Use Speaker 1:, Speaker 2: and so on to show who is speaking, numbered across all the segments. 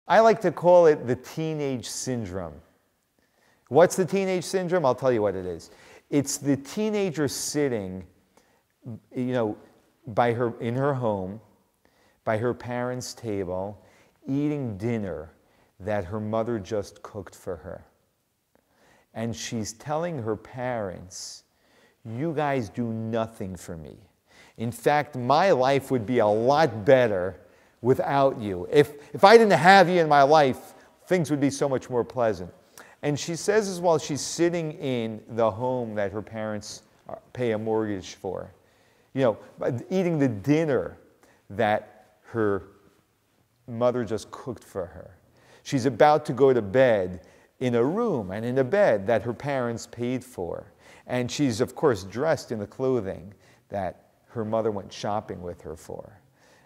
Speaker 1: I like to call it the teenage syndrome. What's the teenage syndrome? I'll tell you what it is. It's the teenager sitting, in her home, by her parents' table, eating dinner that her mother just cooked for her. And she's telling her parents, you guys do nothing for me. In fact, my life would be a lot better without you. If I didn't have you in my life, things would be so much more pleasant. And she says as well, she's sitting in the home that her parents pay a mortgage for, eating the dinner that her mother just cooked for her. She's about to go to bed in a room and in a bed that her parents paid for. And she's, of course, dressed in the clothing that her mother went shopping with her for.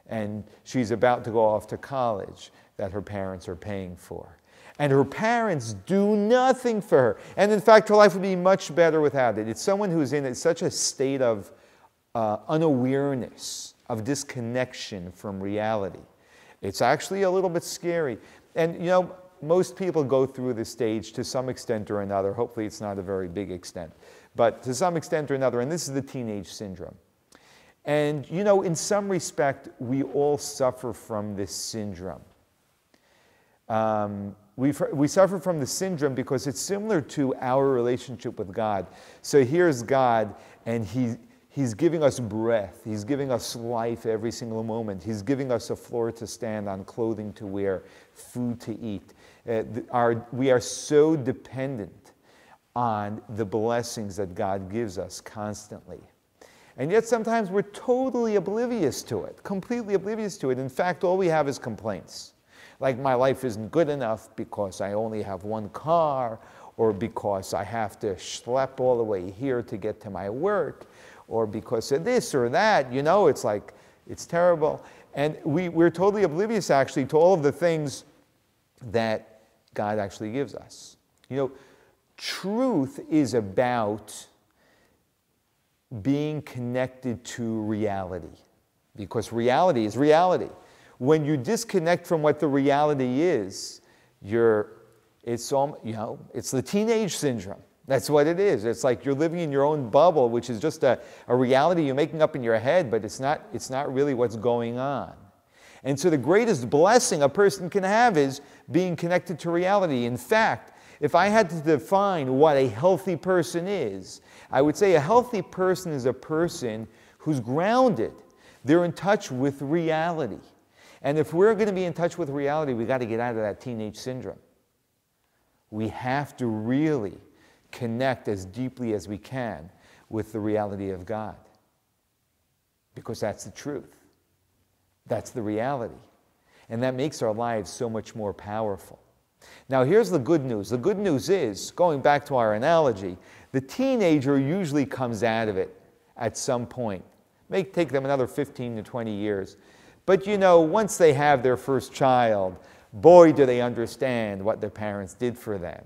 Speaker 1: And she's about to go off to college that her parents are paying for. And her parents do nothing for her. And in fact, her life would be much better without it. It's someone who's in such a state of unawareness, of disconnection from reality. It's actually a little bit scary. And most people go through this stage to some extent or another. Hopefully it's not a very big extent. But to some extent or another, and this is the teenage syndrome. And in some respect, we all suffer from this syndrome. We suffer from the syndrome because it's similar to our relationship with God. So here's God, and He's giving us breath. He's giving us life every single moment. He's giving us a floor to stand on, clothing to wear, food to eat. We are so dependent on the blessings that God gives us constantly. And yet sometimes we're totally oblivious to it, completely oblivious to it. In fact, all we have is complaints. Like, my life isn't good enough because I only have one car, or because I have to schlep all the way here to get to my work, or because of this or that. It's like, it's terrible. And we're totally oblivious, actually, to all of the things that God actually gives us. Truth is about being connected to reality, because reality is reality. When you disconnect from what the reality is, it's the teenage syndrome. That's what it is. It's like you're living in your own bubble, which is just a reality you're making up in your head, but it's not really what's going on. And so the greatest blessing a person can have is being connected to reality. In fact, if I had to define what a healthy person is, I would say a healthy person is a person who's grounded. They're in touch with reality. And if we're going to be in touch with reality, we've got to get out of that teenage syndrome. We have to really connect as deeply as we can with the reality of God, because that's the truth. That's the reality. And that makes our lives so much more powerful. Now, here's the good news. The good news is, going back to our analogy, the teenager usually comes out of it at some point. It may take them another 15 to 20 years. But once they have their first child, boy, do they understand what their parents did for them.